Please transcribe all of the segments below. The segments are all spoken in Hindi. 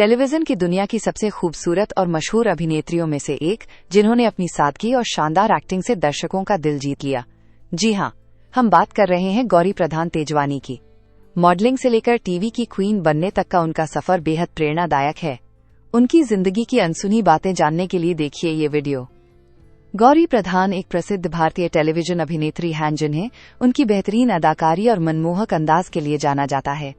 टेलीविजन की दुनिया की सबसे खूबसूरत और मशहूर अभिनेत्रियों में से एक, जिन्होंने अपनी सादगी और शानदार एक्टिंग से दर्शकों का दिल जीत लिया। जी हाँ, हम बात कर रहे हैं गौरी प्रधान तेजवानी की। मॉडलिंग से लेकर टीवी की क्वीन बनने तक का उनका सफर बेहद प्रेरणादायक है। उनकी जिंदगी की अनसुनी बातें जानने के लिए देखिए ये वीडियो। गौरी प्रधान एक प्रसिद्ध भारतीय टेलीविजन अभिनेत्री हैं, जिन्हें उनकी बेहतरीन अदाकारी और मनमोहक अंदाज के लिए जाना जाता है।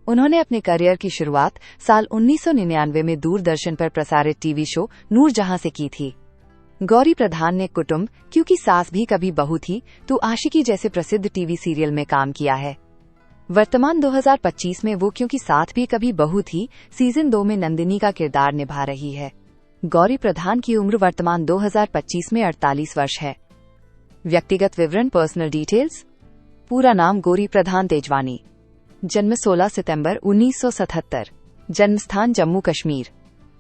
उन्होंने अपने करियर की शुरुआत साल 1999 में दूरदर्शन पर प्रसारित टीवी शो नूरजहां से की थी। गौरी प्रधान ने कुटुंब, क्योंकि सास भी कभी बहू थी, तो आशिकी जैसे प्रसिद्ध टीवी सीरियल में काम किया है। वर्तमान 2025 में वो क्योंकि साथ भी कभी बहू थी सीजन 2 में नंदिनी का किरदार निभा रही है। गौरी प्रधान की उम्र वर्तमान 2025 में 48 वर्ष है। व्यक्तिगत विवरण, पर्सनल डिटेल्स। पूरा नाम गौरी प्रधान तेजवानी। जन्म 16 सितंबर 1977। जन्मस्थान जम्मू कश्मीर।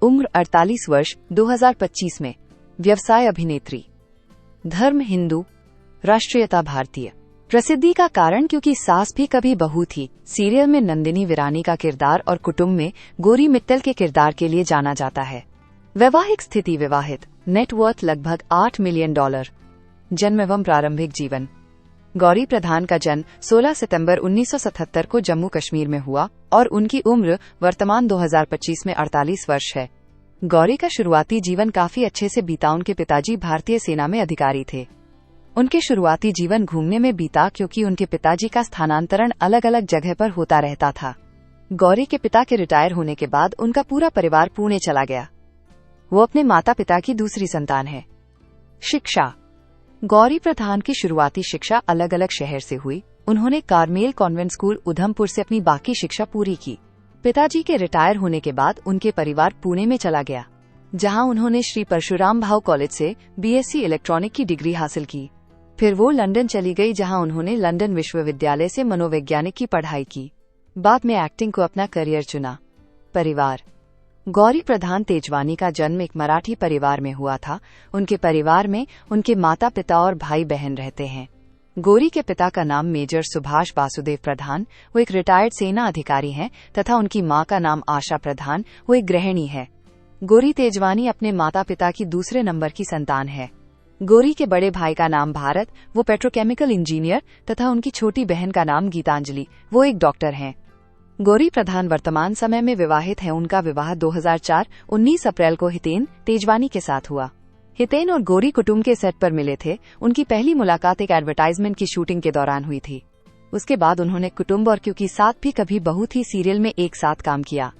उम्र 48 वर्ष 2025 में। व्यवसाय अभिनेत्री। धर्म हिंदू। राष्ट्रीयता भारतीय। प्रसिद्धि का कारण क्योंकि सास भी कभी बहू थी सीरियल में नंदिनी विरानी का किरदार और कुटुंब में गौरी मित्तल के किरदार के लिए जाना जाता है। वैवाहिक स्थिति विवाहित। नेटवर्थ लगभग $8 मिलियन। जन्म एवं प्रारंभिक जीवन। गौरी प्रधान का जन्म 16 सितंबर 1977 को जम्मू कश्मीर में हुआ और उनकी उम्र वर्तमान 2025 में 48 वर्ष है। गौरी का शुरुआती जीवन काफी अच्छे से बीता। उनके पिताजी भारतीय सेना में अधिकारी थे। उनके शुरुआती जीवन घूमने में बीता क्योंकि उनके पिताजी का स्थानांतरण अलग अलग जगह पर होता रहता था। गौरी के पिता के रिटायर होने के बाद उनका पूरा परिवार पुणे चला गया। वो अपने माता पिता की दूसरी संतान है। शिक्षा। गौरी प्रधान की शुरुआती शिक्षा अलग अलग शहर से हुई। उन्होंने कार्मेल कॉन्वेंट स्कूल उधमपुर से अपनी बाकी शिक्षा पूरी की। पिताजी के रिटायर होने के बाद उनके परिवार पुणे में चला गया, जहां उन्होंने श्री परशुराम भाऊ कॉलेज से बीएससी इलेक्ट्रॉनिक की डिग्री हासिल की। फिर वो लंदन चली गई, जहां उन्होंने लंदन विश्वविद्यालय से मनोवैज्ञानिक की पढ़ाई की। बाद में एक्टिंग को अपना करियर चुना। परिवार। गौरी प्रधान तेजवानी का जन्म एक मराठी परिवार में हुआ था। उनके परिवार में उनके माता पिता और भाई बहन रहते हैं। गौरी के पिता का नाम मेजर सुभाष वासुदेव प्रधान, वो एक रिटायर्ड सेना अधिकारी हैं, तथा उनकी मां का नाम आशा प्रधान, वो एक गृहिणी है। गौरी तेजवानी अपने माता पिता की दूसरे नंबर की संतान है। गौरी के बड़े भाई का नाम भारत, वो पेट्रोकेमिकल इंजीनियर, तथा उनकी छोटी बहन का नाम गीतांजलि, वो एक डॉक्टर हैं। गौरी प्रधान वर्तमान समय में विवाहित हैं। उनका विवाह 2004 19 अप्रैल को हितेन तेजवानी के साथ हुआ। हितेन और गौरी कुटुंब के सेट पर मिले थे। उनकी पहली मुलाकात एक एडवर्टाइजमेंट की शूटिंग के दौरान हुई थी। उसके बाद उन्होंने कुटुंब और क्योंकि साथ भी कभी बहू थी सीरियल में एक साथ काम किया।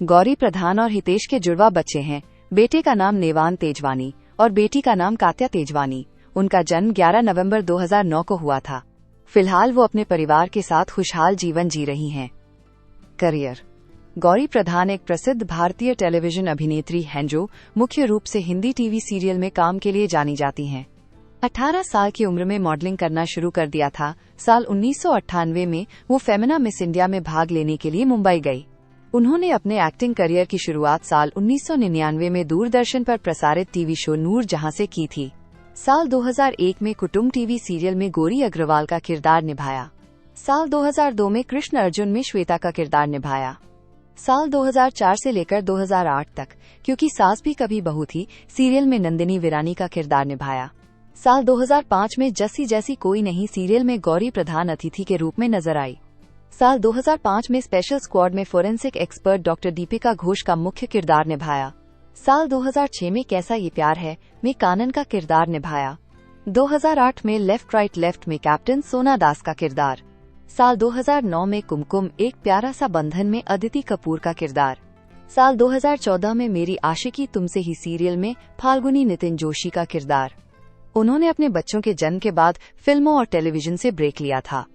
गौरी प्रधान और हितेश के जुड़वा बच्चे हैं। बेटे का नाम नेवान तेजवानी और बेटी का नाम कात्या तेजवानी। उनका जन्म 11 नवंबर 2009 को हुआ था। फिलहाल वो अपने परिवार के साथ खुशहाल जीवन जी रही हैं। करियर। गौरी प्रधान एक प्रसिद्ध भारतीय टेलीविजन अभिनेत्री हैं, जो मुख्य रूप से हिंदी टीवी सीरियल में काम के लिए जानी जाती हैं। 18 साल की उम्र में मॉडलिंग करना शुरू कर दिया था। साल 1998 में वो फेमिना मिस इंडिया में भाग लेने के लिए मुंबई गई। उन्होंने अपने एक्टिंग करियर की शुरुआत साल 1999 में दूरदर्शन पर प्रसारित टीवी शो नूरजहां से की थी। साल 2001 में कुटुंब टीवी सीरियल में गौरी अग्रवाल का किरदार निभाया। साल 2002 में कृष्ण अर्जुन में श्वेता का किरदार निभाया। साल 2004 से लेकर 2008 तक क्योंकि सास भी कभी बहू थी सीरियल में नंदिनी विरानी का किरदार निभाया। साल 2005 में जस्सी जैसी कोई नहीं सीरियल में गौरी प्रधान अतिथि के रूप में नजर आई। साल 2005 में स्पेशल स्क्वाड में forensic expert doctor Deepika Ghosh का मुख्य किरदार निभाया। साल 2006 में कैसा ये प्यार है में कानन का किरदार निभाया। 2008 में लेफ्ट राइट लेफ्ट में कैप्टन सोना दास का किरदार। साल 2009 में कुमकुम एक प्यारा सा बंधन में अदिति कपूर का किरदार। साल 2014 में मेरी आशिकी तुमसे ही सीरियल में फाल्गुनी नितिन जोशी का किरदार। उन्होंने अपने बच्चों के जन्म के बाद फिल्मों और टेलीविजन से ब्रेक लिया था।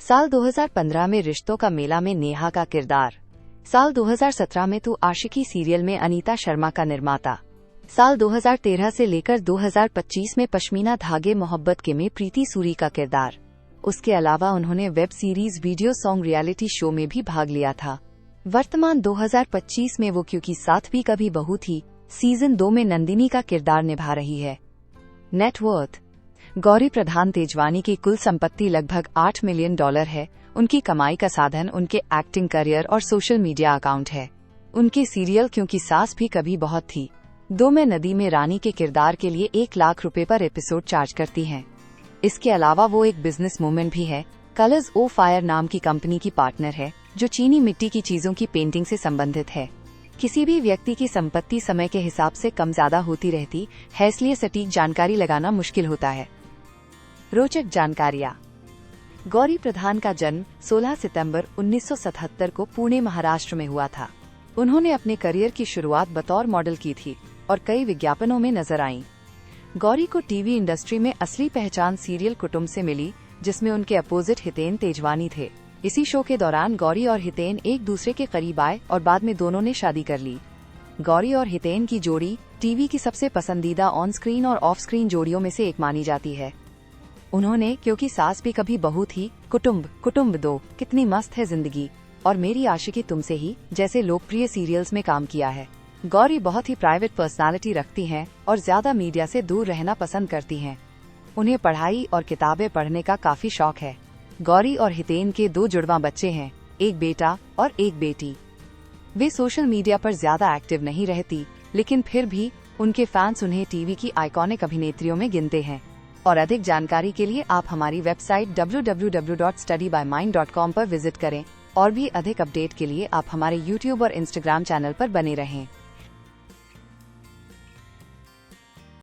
साल 2015 में रिश्तों का मेला में नेहा का किरदार। साल 2017 में तू आशिकी सीरियल में अनीता शर्मा का निर्माता। साल 2013 से लेकर 2025 में पश्मीना धागे मोहब्बत के में प्रीति सूरी का किरदार। उसके अलावा उन्होंने web series video song reality show में भी भाग लिया था। वर्तमान 2025 में वो क्योंकि साथ भी कभी बहू थी सीजन 2 में नंदिनी का किरदार निभा रही है। नेटवर्थ। गौरी प्रधान तेजवानी की कुल संपत्ति लगभग $8 मिलियन है। उनकी कमाई का साधन उनके एक्टिंग करियर और सोशल मीडिया अकाउंट है। उनके सीरियल क्योंकि सास भी कभी बहुत थी 2 में नदी में रानी के किरदार के लिए 1 लाख रुपए पर एपिसोड चार्ज करती हैं। इसके अलावा वो एक बिजनेस वूमेन भी है। कलर्स ओ फायर नाम की कंपनी की पार्टनर है जो चीनी मिट्टी की चीजों की पेंटिंग से संबंधित है। किसी भी व्यक्ति की संपत्ति समय के हिसाब से कम ज्यादा होती रहती है, इसलिए सटीक जानकारी लगाना मुश्किल होता है। रोचक जानकारियाँ। गौरी प्रधान का जन्म 16 सितंबर 1977 को पुणे महाराष्ट्र में हुआ था। उन्होंने अपने करियर की शुरुआत बतौर मॉडल की थी और कई विज्ञापनों में नजर आईं। गौरी को टीवी इंडस्ट्री में असली पहचान सीरियल कुटुंब से मिली, जिसमें उनके अपोजिट हितेन तेजवानी थे। इसी शो के दौरान गौरी और हितेन एक दूसरे के करीब आए और बाद में दोनों ने शादी कर ली। गौरी और हितेन की जोड़ी टीवी की सबसे पसंदीदा ऑन स्क्रीन और ऑफ स्क्रीन जोड़ियों में से एक मानी जाती है। उन्होंने क्योंकि सास भी कभी बहू थी, कुटुंब 2, कितनी मस्त है जिंदगी और मेरी आशिकी तुमसे ही जैसे लोकप्रिय सीरियल्स में काम किया है। गौरी बहुत ही प्राइवेट पर्सनालिटी रखती हैं और ज्यादा मीडिया से दूर रहना पसंद करती हैं। उन्हें पढ़ाई और किताबें पढ़ने का काफी शौक है। गौरी और हितेन के 2 जुड़वां बच्चे हैं, एक बेटा और एक बेटी। वे सोशल मीडिया पर ज्यादा एक्टिव नहीं रहती, लेकिन फिर भी उनके फैंस उन्हें टीवी की आइकॉनिक अभिनेत्रियों में गिनते हैं। और अधिक जानकारी के लिए आप हमारी वेबसाइट www.studybymind.com पर विजिट करें और भी अधिक अपडेट के लिए आप हमारे YouTube और Instagram चैनल पर बने रहें।